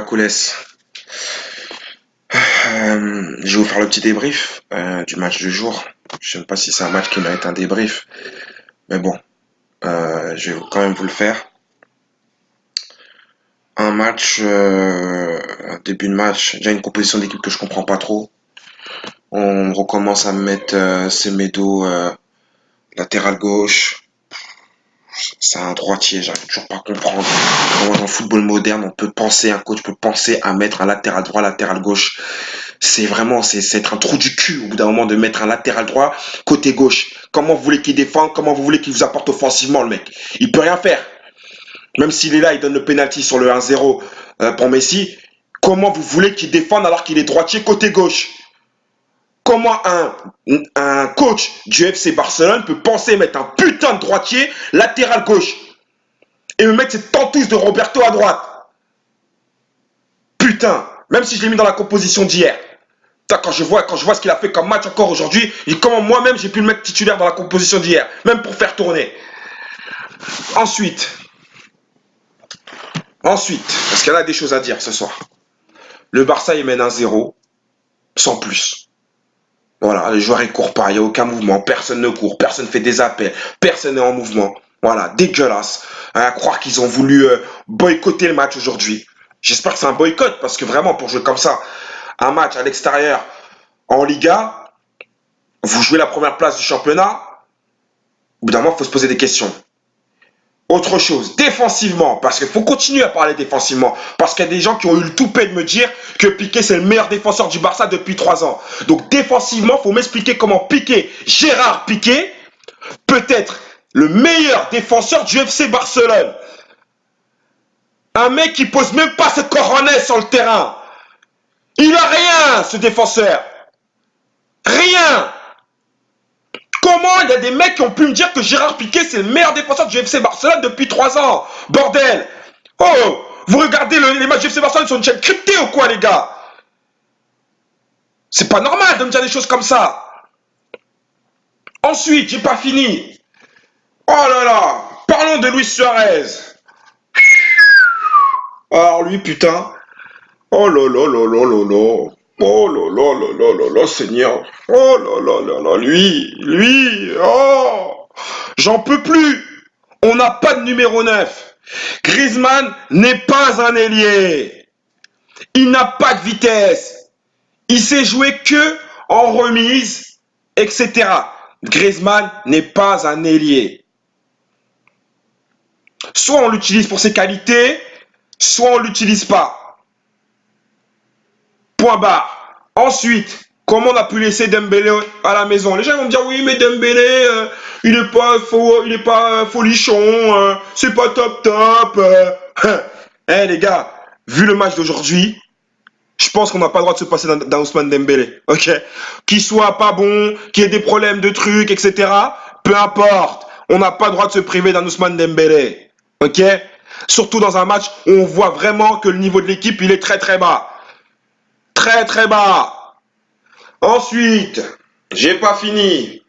Coulès. Je vais vous faire le petit débrief du match du jour. Je sais pas si c'est un match qui mérite un débrief, mais bon, je vais quand même vous le faire. Un match, un début de match, déjà une composition d'équipe que je comprends pas trop. On recommence à me mettre Semedo latéral gauche. C'est un droitier, j'arrive toujours pas à comprendre comment dans le football moderne on peut penser, un coach peut penser à mettre un latéral droit, latéral gauche. C'est être un trou du cul au bout d'un moment de mettre un latéral droit côté gauche. Comment vous voulez qu'il défende, comment vous voulez qu'il vous apporte offensivement le mec? Il peut rien faire. Même s'il est là, il donne le penalty sur le 1-0 pour Messi. Comment vous voulez qu'il défende alors qu'il est droitier côté gauche? Comment un coach du FC Barcelone peut penser mettre un putain de droitier latéral gauche et me mettre cette tentouze de Roberto à droite? Putain, même si je l'ai mis dans la composition d'hier. Quand je vois ce qu'il a fait comme match encore aujourd'hui, et comment moi-même j'ai pu le mettre titulaire dans la composition d'hier, même pour faire tourner. Ensuite, parce qu'il y a des choses à dire ce soir. Le Barça il mène 1-0, sans plus. Voilà, les joueurs ils courent pas, il n'y a aucun mouvement, personne ne court, personne ne fait des appels, personne n'est en mouvement. Voilà, dégueulasse. À croire qu'ils ont voulu boycotter le match aujourd'hui. J'espère que c'est un boycott, parce que vraiment, pour jouer comme ça, un match à l'extérieur, en Liga, vous jouez la première place du championnat, au bout d'un moment, il faut se poser des questions. Autre chose, défensivement, parce qu'il faut continuer à parler défensivement, parce qu'il y a des gens qui ont eu le toupet de me dire que Piqué c'est le meilleur défenseur du Barça depuis 3 ans. Donc défensivement, il faut m'expliquer comment Piqué, Gérard Piqué, peut être le meilleur défenseur du FC Barcelone. Un mec qui pose même pas ses coronets sur le terrain. Il a rien, ce défenseur. Rien. Comment il y a des mecs qui ont pu me dire que Gérard Piqué c'est le meilleur défenseur du FC Barcelone depuis 3 ans? Bordel. Oh, vous regardez les matchs du FC Barcelone sur une chaîne cryptée ou quoi les gars? C'est pas normal de me dire des choses comme ça. Ensuite, j'ai pas fini. Oh là là, parlons de Luis Suarez. Alors lui putain. Oh là là là là là là. Oh là là là là là là, Seigneur. Oh là là là là, lui, oh. J'en peux plus. On n'a pas de numéro 9. Griezmann n'est pas un ailier. Il n'a pas de vitesse. Il sait jouer que en remise, etc. Griezmann n'est pas un ailier. Soit on l'utilise pour ses qualités, soit on l'utilise pas. Point barre. Ensuite, comment on a pu laisser Dembélé à la maison? Les gens vont me dire oui, mais Dembélé, il est pas folichon, c'est pas top. Les gars, vu le match d'aujourd'hui, je pense qu'on n'a pas le droit de se passer d'un Ousmane Dembélé, ok? Qu'il soit pas bon, qu'il y ait des problèmes de trucs, etc. Peu importe, on n'a pas le droit de se priver d'un Ousmane Dembélé, ok? Surtout dans un match où on voit vraiment que le niveau de l'équipe, il est très très bas. Très très bas. Ensuite, j'ai pas fini.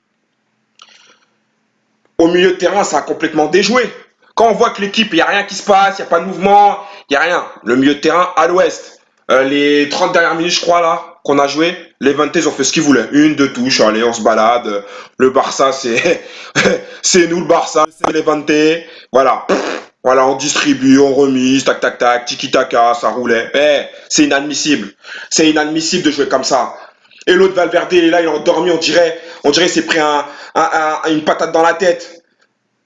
Au milieu de terrain, ça a complètement déjoué. Quand on voit que l'équipe, il n'y a rien qui se passe, il n'y a pas de mouvement, il n'y a rien. Le milieu de terrain à l'ouest. Les 30 dernières minutes, je crois, là, qu'on a joué, les Levante, ils ont fait ce qu'ils voulaient. Une, deux touches, allez, on se balade. Le Barça, c'est c'est nous le Barça, c'est Levante. Voilà. Voilà, on distribue, on remise, tac, tac, tac, tiki-taka, ça roulait. C'est inadmissible. C'est inadmissible de jouer comme ça. Et l'autre Valverde, il est là, il est endormi, on dirait qu'il s'est pris une patate dans la tête.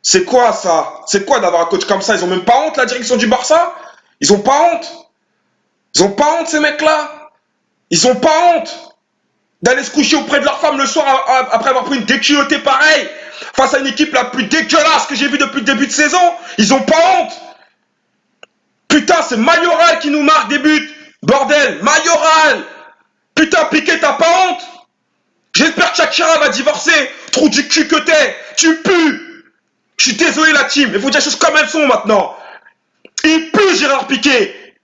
C'est quoi ça? C'est quoi d'avoir un coach comme ça? Ils ont même pas honte, la direction du Barça? Ils ont pas honte? Ils ont pas honte, ces mecs-là? Ils ont pas honte d'aller se coucher auprès de leur femme le soir après avoir pris une déculottée pareille face à une équipe la plus dégueulasse que j'ai vue depuis le début de saison? Ils ont pas honte? Putain, c'est Mayoral qui nous marque des buts. Bordel, Mayoral. Putain, Piqué, t'as pas honte? J'espère que Shakira va divorcer. Trou du cul que t'es. Tu pues. Je suis désolé la team, mais faut dire les choses comme elles sont maintenant. Il pue Gérard Piqué.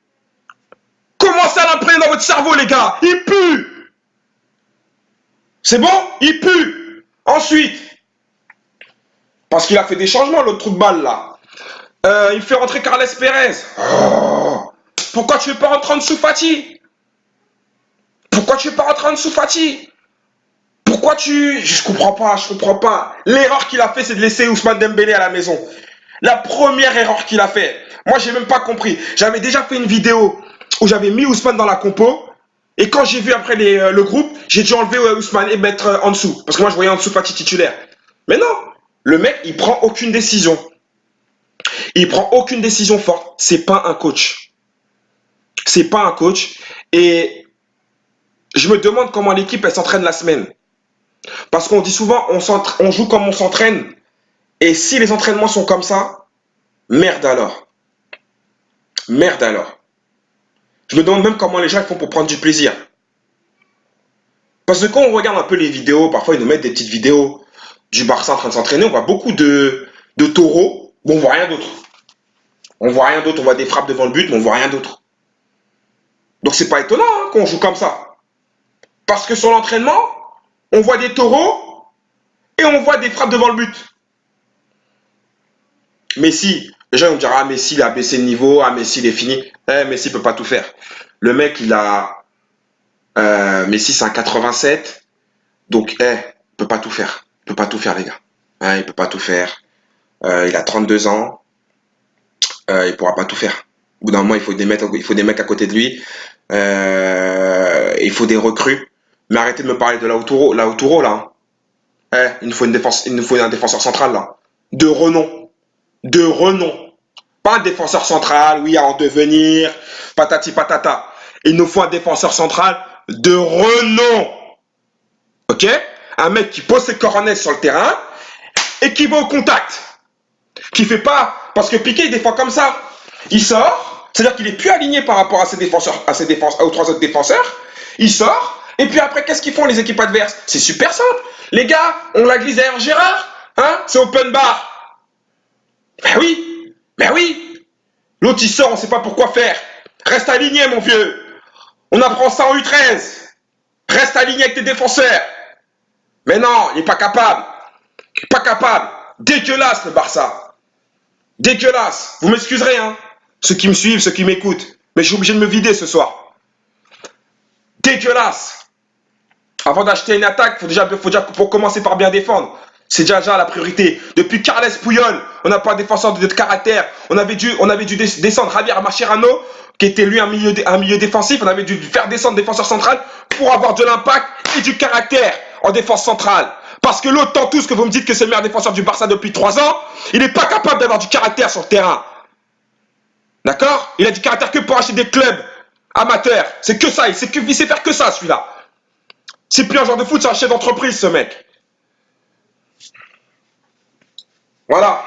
Commencez à l'imprégner dans votre cerveau les gars. Il pue. C'est bon? Il pue. Ensuite, parce qu'il a fait des changements l'autre trou de balle là. Il fait rentrer Carles Pérez. Oh. Pourquoi tu veux pas rentrer en dessous Fati? Pourquoi tu veux pas rentrer en dessous Fati? Pourquoi tu... Je comprends pas, je comprends pas. L'erreur qu'il a fait, c'est de laisser Ousmane Dembélé à la maison. La première erreur qu'il a fait. Moi, j'ai même pas compris. J'avais déjà fait une vidéo où j'avais mis Ousmane dans la compo. Et quand j'ai vu après le groupe, j'ai dû enlever Ousmane et mettre en dessous. Parce que moi, je voyais en dessous Fati titulaire. Mais non, le mec, il prend aucune décision. Il prend aucune décision forte. C'est pas un coach. C'est pas un coach. Et je me demande comment l'équipe, elle s'entraîne la semaine. Parce qu'on dit souvent, on joue comme on s'entraîne. Et si les entraînements sont comme ça, merde alors. Merde alors. Je me demande même comment les gens font pour prendre du plaisir. Parce que quand on regarde un peu les vidéos, parfois ils nous mettent des petites vidéos du Barça en train de s'entraîner, on voit beaucoup de taureaux, mais on voit rien d'autre. On voit rien d'autre, on voit des frappes devant le but, mais on voit rien d'autre. Donc c'est pas étonnant hein, qu'on joue comme ça. Parce que sur l'entraînement, on voit des taureaux et on voit des frappes devant le but. Messi, les gens vont dire, ah Messi il a baissé le niveau, ah Messi il est fini. Messi peut pas tout faire. Le mec il a... Messi c'est un 87, donc il peut pas tout faire. Il peut pas tout faire les gars. Il peut pas tout faire. Il a 32 ans, il pourra pas tout faire. Au bout d'un moment, il faut des mecs à côté de lui. Il faut des recrues. Mais arrêtez de me parler de Lautaro là. Il nous faut il nous faut un défenseur central là. De renom. De renom. Pas un défenseur central, oui, à en devenir, patati patata. Il nous faut un défenseur central de renom. Ok? Un mec qui pose ses coronets sur le terrain et qui va au contact. Qui fait pas. Parce que Piqué, il défend comme ça. Il sort, c'est-à-dire qu'il est plus aligné par rapport à ses défenseurs, aux trois autres défenseurs. Il sort, et puis après, qu'est-ce qu'ils font les équipes adverses? C'est super simple. Les gars, on la glisse derrière Gérard, hein? C'est open bar. Ben oui, ben oui. L'autre il sort, on sait pas pourquoi faire. Reste aligné, mon vieux. On apprend ça en U13. Reste aligné avec tes défenseurs. Mais non, il est pas capable. Il est pas capable. Dégueulasse le Barça. Dégueulasse. Vous m'excuserez, hein. Ceux qui me suivent, ceux qui m'écoutent. Mais je suis obligé de me vider ce soir. Dégueulasse. Avant d'acheter une attaque, faut déjà pour commencer par bien défendre. C'est déjà la priorité. Depuis Carles Puyol, on n'a pas un défenseur de caractère. On avait dû descendre Javier Mascherano, qui était lui un milieu défensif. On avait dû faire descendre défenseur central pour avoir de l'impact et du caractère en défense centrale. Parce que l'autre, tant tous que vous me dites que c'est le meilleur défenseur du Barça depuis 3 ans, il n'est pas capable d'avoir du caractère sur le terrain. D'accord? Il a du caractère que pour acheter des clubs amateurs. C'est que ça, il sait faire que ça, celui-là. C'est plus un genre de foot, c'est un chef d'entreprise, ce mec. Voilà.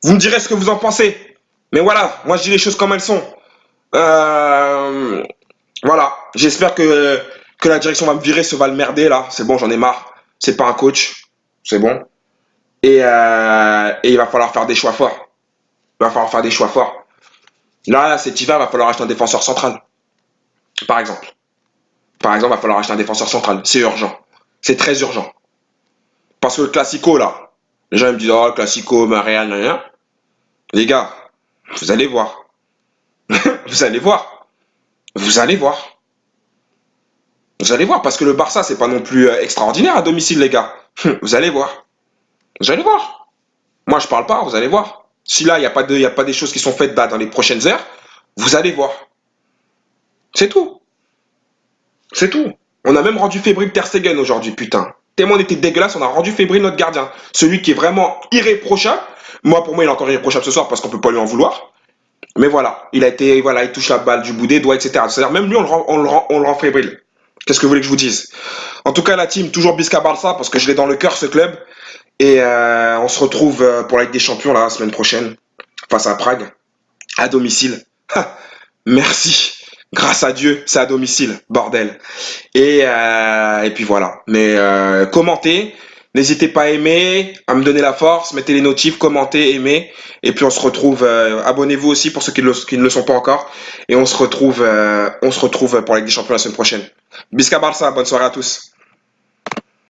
Vous me direz ce que vous en pensez. Mais voilà, moi je dis les choses comme elles sont. Voilà. J'espère que la direction va me virer, va le merder là. C'est bon, j'en ai marre. C'est pas un coach. C'est bon. Et il va falloir faire des choix forts. Il va falloir faire des choix forts. Là, cet hiver, il va falloir acheter un défenseur central. Par exemple. Par exemple, il va falloir acheter un défenseur central. C'est urgent. C'est très urgent. Parce que le Classico, là, les gens me disent, oh, le Classico, Real, rien. Les gars, vous allez voir. Vous allez voir. Vous allez voir. Vous allez voir, parce que le Barça, c'est pas non plus extraordinaire à domicile, les gars. Vous allez voir. Vous allez voir. Moi, je parle pas, vous allez voir. Si là, il n'y a pas des choses qui sont faites là, dans les prochaines heures, vous allez voir. C'est tout. C'est tout. On a même rendu fébrile Ter Stegen aujourd'hui, putain. Tellement on était dégueulasse, on a rendu fébrile notre gardien. Celui qui est vraiment irréprochable. Moi, pour moi, il est encore irréprochable ce soir parce qu'on peut pas lui en vouloir. Mais voilà, il touche la balle du bout des doigts, etc. C'est-à-dire, même lui, on le rend fébrile. Qu'est-ce que vous voulez que je vous dise? En tout cas, la team, toujours Bisca Barça parce que je l'ai dans le cœur, ce club. Et on se retrouve pour la Ligue des Champions la semaine prochaine, face à Prague, à domicile. Merci. Grâce à Dieu, c'est à domicile, bordel. Et puis voilà. Mais commentez, n'hésitez pas à aimer, à me donner la force, mettez les notifs, commentez, aimez. Et puis on se retrouve, abonnez-vous aussi pour ceux qui ne le sont pas encore. Et on se retrouve pour la Ligue des Champions la semaine prochaine. Bisca Barça, bonne soirée à tous.